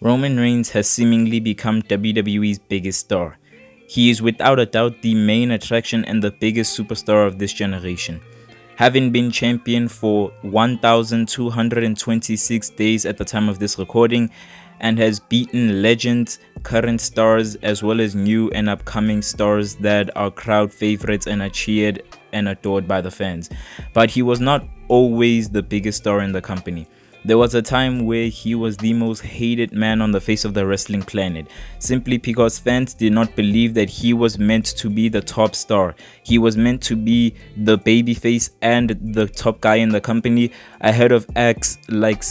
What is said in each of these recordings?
Roman Reigns has seemingly become WWE's biggest star. He is without a doubt the main attraction and the biggest superstar of this generation. Having been champion for 1,226 days at the time of this recording, and has beaten legends, current stars, as well as new and upcoming stars that are crowd favorites and are cheered and adored by the fans. But he was not always the biggest star in the company. There was a time where he was the most hated man on the face of the wrestling planet, simply because fans did not believe that he was meant to be the top star. He was meant to be the babyface and the top guy in the company, ahead of acts like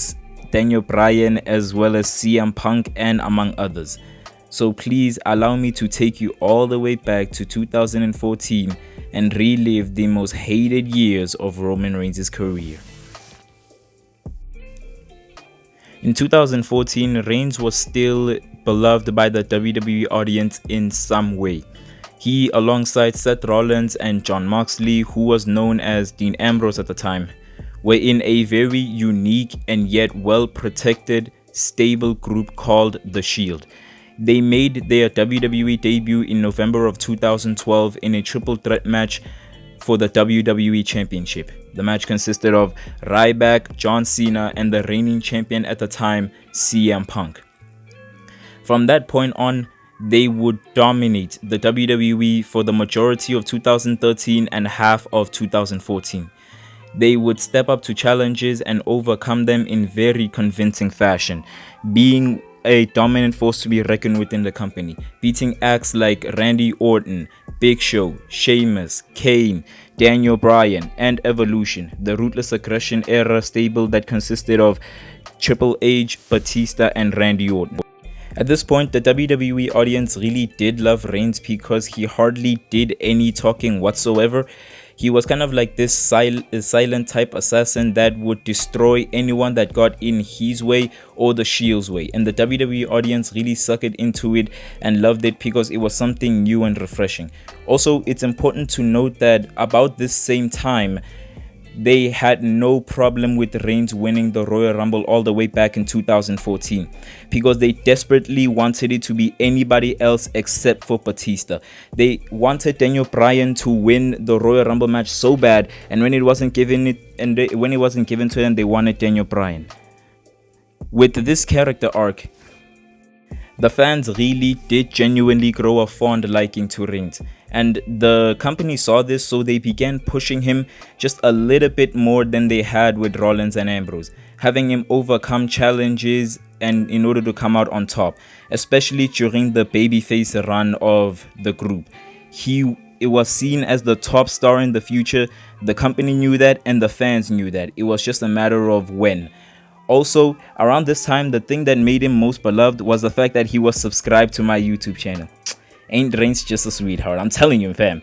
Daniel Bryan as well as CM Punk and among others. So please allow me to take you all the way back to 2014 and relive the most hated years of Roman Reigns' career. In 2014, Reigns was still beloved by the WWE audience in some way. He, alongside Seth Rollins and Jon Moxley, who was known as Dean Ambrose at the time, were in a very unique and yet well-protected, stable group called The Shield. They made their WWE debut in November of 2012 in a triple threat match for the WWE Championship. The match consisted of Ryback, John Cena, and the reigning champion at the time, CM Punk. From that point on, they would dominate the WWE for the majority of 2013 and half of 2014. They would step up to challenges and overcome them in very convincing fashion, being a dominant force to be reckoned with in the company, beating acts like Randy Orton, Big Show, Sheamus, Kane, Daniel Bryan, and Evolution, the Ruthless Aggression era stable that consisted of Triple H, Batista, and Randy Orton. At this point, the WWE audience really did love Reigns because he hardly did any talking whatsoever. He was kind of like this silent type assassin that would destroy anyone that got in his way or the Shield's way. And the WWE audience really sucked into it and loved it because it was something new and refreshing. Also, it's important to note that about this same time, they had no problem with Reigns winning the Royal Rumble all the way back in 2014 because they desperately wanted it to be anybody else except for Batista. They wanted Daniel Bryan to win the Royal Rumble match so bad, and when it wasn't given to them, they wanted Daniel Bryan. With this character arc, the fans really did genuinely grow a fond liking to Reigns, and the company saw this, so they began pushing him just a little bit more than they had with Rollins and Ambrose, having him overcome challenges and in order to come out on top, especially during the babyface run of the group. It was seen as the top star in the future. The company knew that and the fans knew that. It was just a matter of when. Also, around this time, the thing that made him most beloved was the fact that he was subscribed to my YouTube channel. Ain't Reigns just a sweetheart? I'm telling you, fam.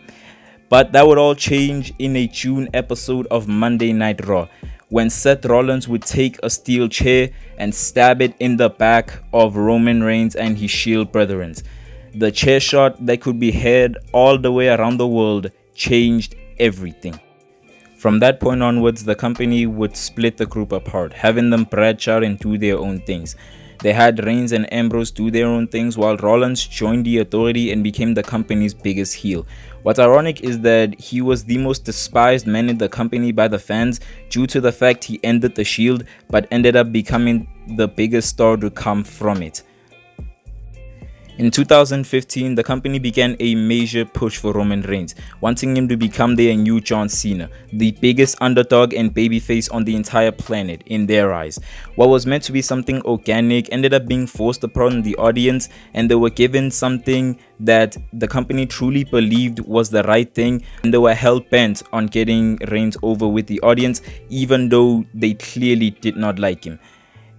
But that would all change in a June episode of Monday Night Raw, when Seth Rollins would take a steel chair and stab it in the back of Roman Reigns and his Shield brethren. The chair shot that could be heard all the way around the world changed everything. From that point onwards, the company would split the group apart, having them branch out and do their own things. They had Reigns and Ambrose do their own things, while Rollins joined the Authority and became the company's biggest heel. What's ironic is that he was the most despised man in the company by the fans due to the fact he ended the Shield, but ended up becoming the biggest star to come from it. In 2015, the company began a major push for Roman Reigns, wanting him to become their new John Cena, the biggest underdog and babyface on the entire planet in their eyes. What was meant to be something organic ended up being forced upon the audience, and they were given something that the company truly believed was the right thing, and they were hell-bent on getting Reigns over with the audience, even though they clearly did not like him.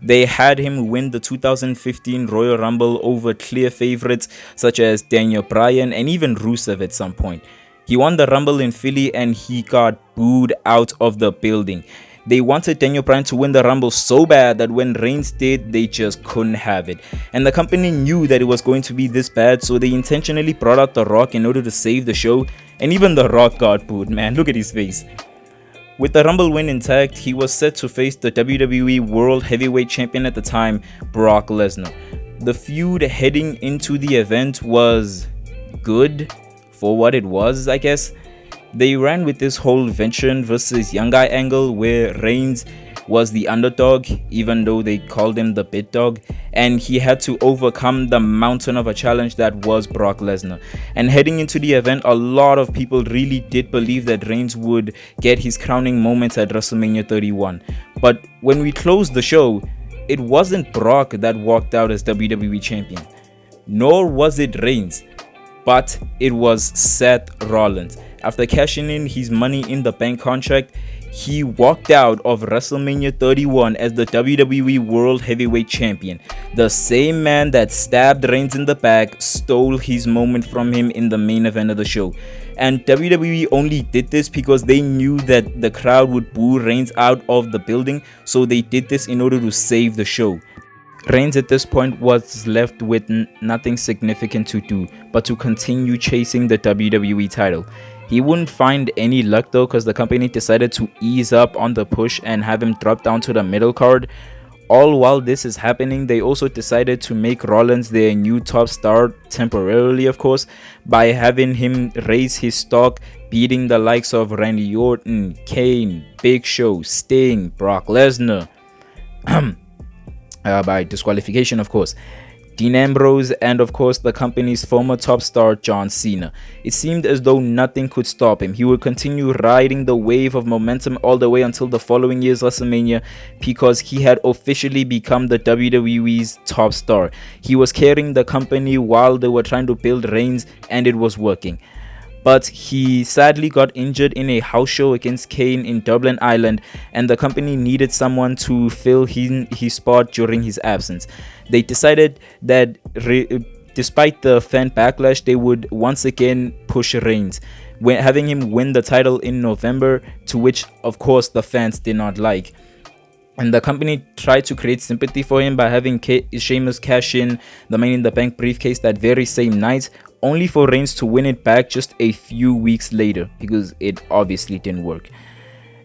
They had him win the 2015 Royal Rumble over clear favorites such as Daniel Bryan and even Rusev at some point. He won the Rumble in Philly and he got booed out of the building. They wanted Daniel Bryan to win the Rumble so bad that when Reigns did, they just couldn't have it. And the company knew that it was going to be this bad, so they intentionally brought out The Rock in order to save the show. And even The Rock got booed, man. Look at his face. With the Rumble win intact, he was set to face the WWE World Heavyweight Champion at the time, Brock Lesnar. The feud heading into the event was good for what it was, I guess. They ran with this whole veteran versus young guy angle where Reigns was the underdog, even though they called him the bit dog, and he had to overcome the mountain of a challenge that was Brock Lesnar. And heading into the event, a lot of people really did believe that Reigns would get his crowning moments at WrestleMania 31. But when we closed the show, it wasn't Brock that walked out as WWE champion, nor was it Reigns, but it was Seth Rollins. After cashing in his Money in the Bank contract, he walked out of WrestleMania 31 as the WWE World Heavyweight Champion. The same man that stabbed Reigns in the back stole his moment from him in the main event of the show. And WWE only did this because they knew that the crowd would boo Reigns out of the building, so they did this in order to save the show. Reigns at this point was left with nothing significant to do but to continue chasing the WWE title. He wouldn't find any luck though, because the company decided to ease up on the push and have him drop down to the middle card. All while this is happening, they also decided to make Rollins their new top star, temporarily of course, by having him raise his stock, beating the likes of Randy Orton, Kane, Big Show, Sting, Brock Lesnar by disqualification of course, Dean Ambrose, and of course the company's former top star John Cena. It seemed as though nothing could stop him. He would continue riding the wave of momentum all the way until the following year's WrestleMania, because he had officially become the WWE's top star. He was carrying the company while they were trying to build Reigns, and it was working. But he sadly got injured in a house show against Kane in Dublin, Ireland, and the company needed someone to fill his spot during his absence. They decided that despite the fan backlash, they would once again push Reigns, having him win the title in November, to which of course the fans did not like. And the company tried to create sympathy for him by having Sheamus cash in the Money in the Bank briefcase that very same night, only for Reigns to win it back just a few weeks later, because it obviously didn't work.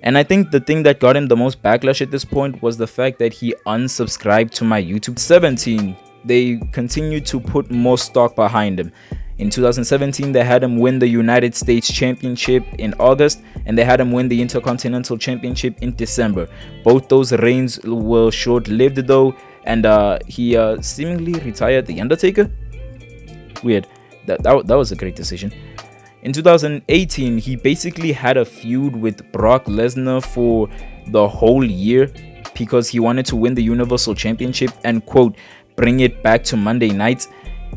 And I think the thing that got him the most backlash at this point was the fact that he unsubscribed to my YouTube. 17, they continued to put more stock behind him. In 2017, they had him win the United States Championship in August, and they had him win the Intercontinental Championship in December. Both those reigns were short-lived though, and he seemingly retired The Undertaker. Weird. That was a great decision. In 2018, he basically had a feud with Brock Lesnar for the whole year because he wanted to win the Universal Championship and, quote, bring it back to Monday nights.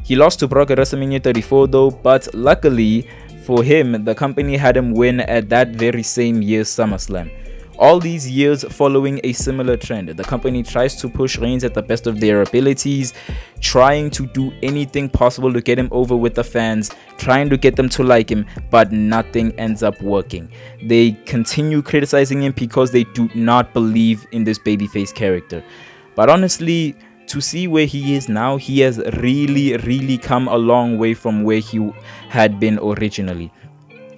He lost to Brock at WrestleMania 34 though, but luckily for him, the company had him win at that very same year's SummerSlam. All these years following a similar trend, the company tries to push Reigns at the best of their abilities, trying to do anything possible to get him over with the fans, trying to get them to like him, but nothing ends up working. They continue criticizing him because they do not believe in this babyface character. But honestly, to see where he is now, he has really come a long way from where he had been originally.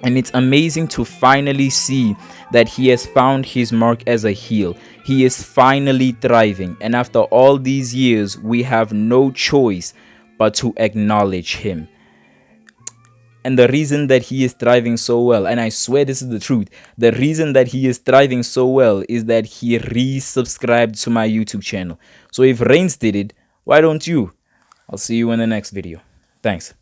And it's amazing to finally see that he has found his mark as a heel. He is finally thriving. And after all these years, we have no choice but to acknowledge him. And the reason that he is thriving so well, and I swear this is the truth, the reason that he is thriving so well is that he resubscribed to my YouTube channel. So if Reigns did it, why don't you? I'll see you in the next video. Thanks.